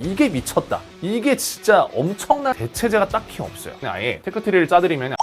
이게 미쳤다. 이게 진짜 엄청난 대체제가 딱히 없어요. 그냥 아예 테크트리를 짜드리면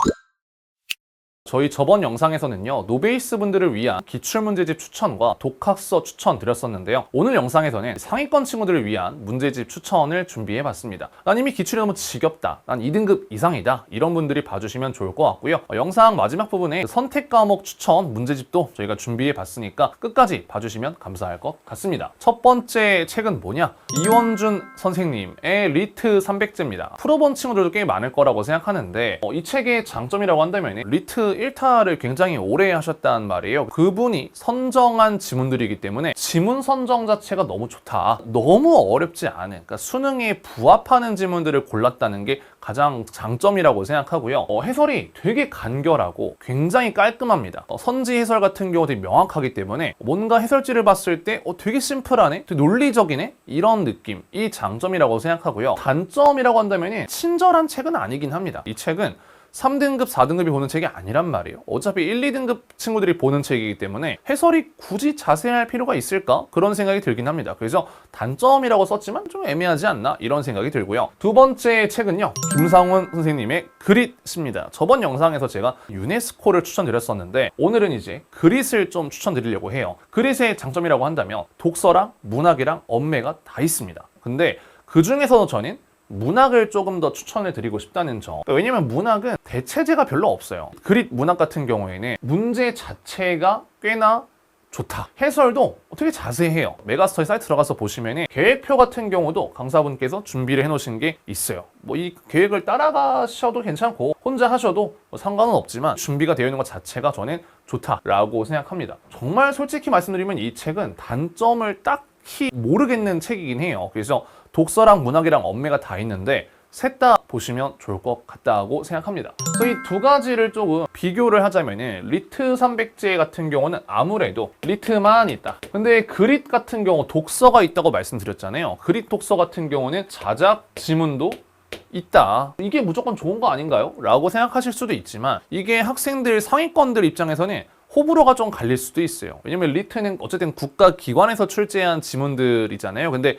저희 저번 영상에서는요, 노베이스 분들을 위한 기출문제집 추천과 독학서 추천 드렸었는데요. 오늘 영상에서는 상위권 친구들을 위한 문제집 추천을 준비해봤습니다. 난 이미 기출이 너무 지겹다, 난 2등급 이상이다, 이런 분들이 봐주시면 좋을 것 같고요. 영상 마지막 부분에 선택 과목 추천 문제집도 저희가 준비해봤으니까 끝까지 봐주시면 감사할 것 같습니다. 첫 번째 책은 뭐냐? 이원준 선생님의 리트 300제입니다. 풀어본 친구들도 꽤 많을 거라고 생각하는데 이 책의 장점이라고 한다면 리트 1타를 굉장히 오래 하셨단 말이에요. 그분이 선정한 지문들이기 때문에 지문 선정 자체가 너무 좋다. 너무 어렵지 않은, 그러니까 수능에 부합하는 지문들을 골랐다는 게 가장 장점이라고 생각하고요. 해설이 되게 간결하고 굉장히 깔끔합니다. 선지 해설 같은 경우 되게 명확하기 때문에 뭔가 해설지를 봤을 때 되게 심플하네? 되게 논리적이네? 이런 느낌이 장점이라고 생각하고요. 단점이라고 한다면 친절한 책은 아니긴 합니다. 이 책은 3등급, 4등급이 보는 책이 아니란 말이에요. 어차피 1, 2등급 친구들이 보는 책이기 때문에 해설이 굳이 자세할 필요가 있을까? 그런 생각이 들긴 합니다. 그래서 단점이라고 썼지만 좀 애매하지 않나? 이런 생각이 들고요. 두 번째 책은요, 김상훈 선생님의 그릿입니다. 저번 영상에서 제가 유네스코를 추천드렸었는데 오늘은 이제 그릿을 좀 추천드리려고 해요. 그릿의 장점이라고 한다면 독서랑 문학이랑 엄매가 다 있습니다. 근데 그 중에서도 저는 문학을 조금 더 추천을 드리고 싶다는 점. 왜냐면 문학은 대체제가 별로 없어요. 그릿 문학 같은 경우에는 문제 자체가 꽤나 좋다. 해설도 되게 자세해요. 메가스터디 사이트 들어가서 보시면 계획표 같은 경우도 강사분께서 준비를 해놓으신 게 있어요. 뭐 이 계획을 따라가셔도 괜찮고 혼자 하셔도 상관은 없지만 준비가 되어 있는 것 자체가 저는 좋다라고 생각합니다. 정말 솔직히 말씀드리면 이 책은 단점을 딱히 모르겠는 책이긴 해요. 그래서 독서랑 문학이랑 엄매가 다 있는데 셋 다 보시면 좋을 것 같다고 생각합니다. 그래서 이 두 가지를 조금 비교를 하자면 리트 300제 같은 경우는 아무래도 리트만 있다. 근데 그릿 같은 경우 독서가 있다고 말씀드렸잖아요. 그릿 독서 같은 경우는 자작 지문도 있다. 이게 무조건 좋은 거 아닌가요? 라고 생각하실 수도 있지만 이게 학생들 상위권들 입장에서는 호불호가 좀 갈릴 수도 있어요. 왜냐면 리트는 어쨌든 국가기관에서 출제한 지문들이잖아요. 근데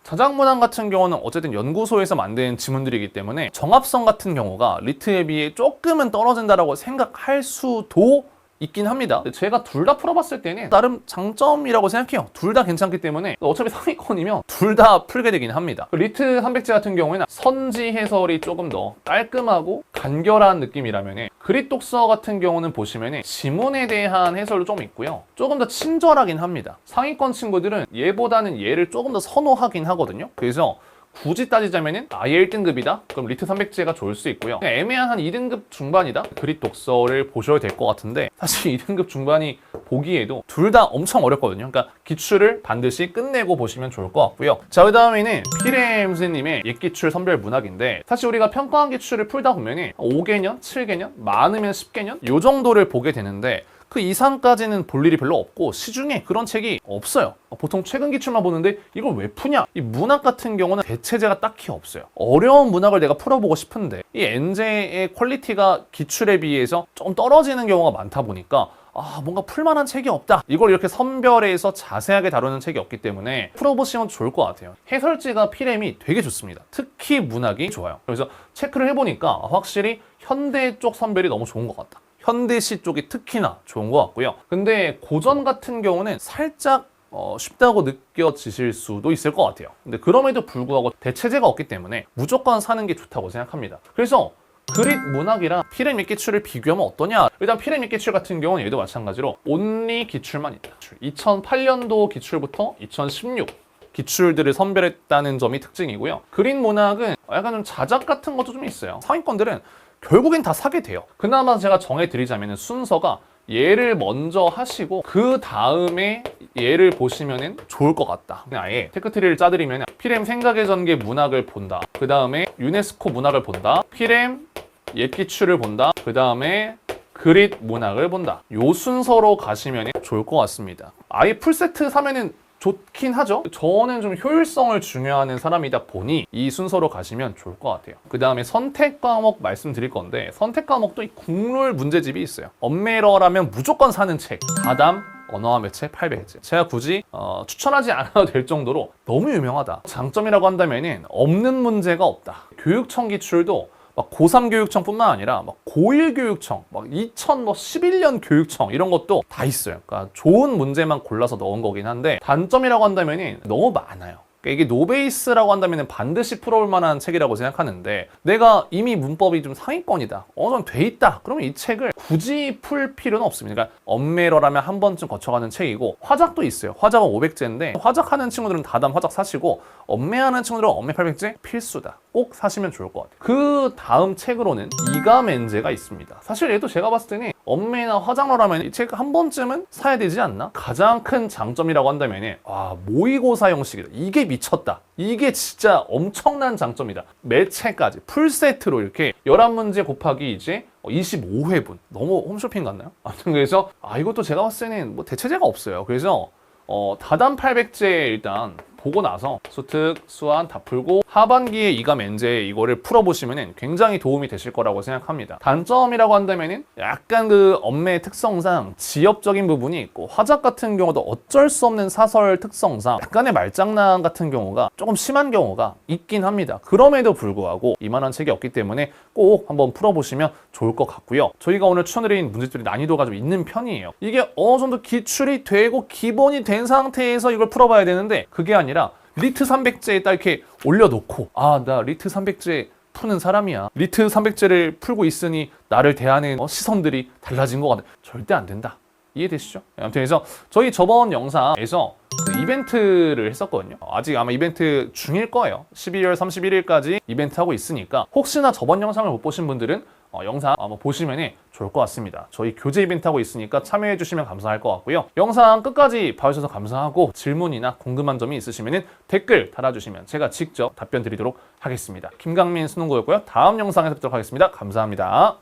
자작문항 같은 경우는 어쨌든 연구소에서 만든 지문들이기 때문에 정합성 같은 경우가 리트에 비해 조금은 떨어진다라고 생각할 수도 있긴 합니다. 제가 둘 다 풀어봤을 때는 나름 장점이라고 생각해요. 둘 다 괜찮기 때문에 어차피 상위권이면 둘 다 풀게 되긴 합니다. 리트 300제 같은 경우에는 선지 해설이 조금 더 깔끔하고 간결한 느낌이라면 그릿 독서 같은 경우는 보시면 지문에 대한 해설도 좀 있고요. 조금 더 친절하긴 합니다. 상위권 친구들은 얘보다는 얘를 조금 더 선호하긴 하거든요. 그래서 굳이 따지자면 아예 1등급이다? 그럼 리트 300제가 좋을 수 있고요. 애매한 한 2등급 중반이다? 그릿 독서를 보셔야 될 것 같은데 사실 2등급 중반이 보기에도 둘 다 엄청 어렵거든요. 그러니까 기출을 반드시 끝내고 보시면 좋을 것 같고요. 자, 그 다음에는 피렘 선생님의 옛기출 선별 문학인데 사실 우리가 평가한 기출을 풀다 보면 5개년, 7개년, 많으면 10개년 요 정도를 보게 되는데 그 이상까지는 볼 일이 별로 없고 시중에 그런 책이 없어요. 보통 최근 기출만 보는데 이걸 왜 푸냐? 이 문학 같은 경우는 대체제가 딱히 없어요. 어려운 문학을 내가 풀어보고 싶은데 이 엔제의 퀄리티가 기출에 비해서 좀 떨어지는 경우가 많다 보니까 뭔가 풀만한 책이 없다. 이걸 이렇게 선별해서 자세하게 다루는 책이 없기 때문에 풀어보시면 좋을 것 같아요. 해설지가 피렘이 되게 좋습니다. 특히 문학이 좋아요. 그래서 체크를 해보니까 확실히 현대 쪽 선별이 너무 좋은 것 같다. 현대시 쪽이 특히나 좋은 것 같고요. 근데 고전 같은 경우는 살짝 쉽다고 느껴지실 수도 있을 것 같아요. 근데 그럼에도 불구하고 대체제가 없기 때문에 무조건 사는 게 좋다고 생각합니다. 그래서 그릿 문학이랑 피렘 옛기출을 비교하면 어떠냐? 일단 피렘 옛기출 같은 경우는 얘도 마찬가지로 온리 기출만 있다. 2008년도 기출부터 2016 기출들을 선별했다는 점이 특징이고요. 그릿 문학은 약간 좀 자작 같은 것도 좀 있어요. 상위권들은 결국엔 다 사게 돼요. 그나마 제가 정해드리자면 순서가 얘를 먼저 하시고 그 다음에 얘를 보시면 좋을 것 같다. 그냥 아예 테크트리를 짜드리면 피렘 생각의 전개 문학을 본다. 그 다음에 유네스코 문학을 본다. 피렘 옛기출을 본다. 그 다음에 그릿 문학을 본다. 요 순서로 가시면 좋을 것 같습니다. 아예 풀세트 사면은 좋긴 하죠. 저는 좀 효율성을 중요하는 사람이다 보니 이 순서로 가시면 좋을 것 같아요. 그 다음에 선택 과목 말씀드릴 건데 선택 과목도 이 국룰 문제집이 있어요. 엄메러라면 무조건 사는 책. 가담, 언어와 매체 800제. 제가 굳이 추천하지 않아도 될 정도로 너무 유명하다. 장점이라고 한다면은 없는 문제가 없다. 교육청 기출도 막 고3 교육청뿐만 아니라 막 고1 교육청, 막 2011년 교육청 이런 것도 다 있어요. 그러니까 좋은 문제만 골라서 넣은 거긴 한데 단점이라고 한다면은 너무 많아요. 이게 노베이스라고 한다면 반드시 풀어올 만한 책이라고 생각하는데 내가 이미 문법이 좀 상위권이다. 어느 정도 돼 있다. 그러면 이 책을 굳이 풀 필요는 없습니다. 그러니까 엄매러라면 한 번쯤 거쳐가는 책이고 화작도 있어요. 화작은 500제인데 화작하는 친구들은 다담 화작 사시고 엄매하는 친구들은 엄매 800제 필수다. 꼭 사시면 좋을 것 같아요. 그 다음 책으로는 이가멘제가 있습니다. 사실 얘도 제가 봤을 때는 엄매나 화장러라면 이 책 한 번쯤은 사야 되지 않나? 가장 큰 장점이라고 한다면 모의고사 형식이다. 이게 미쳤다. 이게 진짜 엄청난 장점이다. 매체까지 풀세트로 이렇게 11문제 곱하기 이제 25회분. 너무 홈쇼핑 같나요? 아무튼 그래서 이것도 제가 봤을 때는 뭐 대체제가 없어요. 그래서 다담 800제 일단 보고 나서 수특, 수한 다 풀고 하반기에 이가멘제 이거를 풀어보시면 굉장히 도움이 되실 거라고 생각합니다. 단점이라고 한다면 약간 그 엄매의 특성상 지엽적인 부분이 있고 화작 같은 경우도 어쩔 수 없는 사설 특성상 약간의 말장난 같은 경우가 조금 심한 경우가 있긴 합니다. 그럼에도 불구하고 이만한 책이 없기 때문에 꼭 한번 풀어보시면 좋을 것 같고요. 저희가 오늘 추천드린 문제들이 난이도가 좀 있는 편이에요. 이게 어느 정도 기출이 되고 기본이 된 상태에서 이걸 풀어봐야 되는데 그게 아니라 리트 300제에 딱 이렇게 올려놓고 나 리트 300제 푸는 사람이야. 리트 300제를 풀고 있으니 나를 대하는 시선들이 달라진 것 같아. 절대 안 된다. 이해되시죠? 아무튼 그래서 저희 저번 영상에서 그 이벤트를 했었거든요. 아직 아마 이벤트 중일 거예요. 12월 31일까지 이벤트 하고 있으니까 혹시나 저번 영상을 못 보신 분들은 영상 한번 보시면 좋을 것 같습니다. 저희 교재 이벤트 하고 있으니까 참여해 주시면 감사할 것 같고요. 영상 끝까지 봐주셔서 감사하고 질문이나 궁금한 점이 있으시면 댓글 달아주시면 제가 직접 답변 드리도록 하겠습니다. 김강민 수능고였고요. 다음 영상에서 뵙도록 하겠습니다. 감사합니다.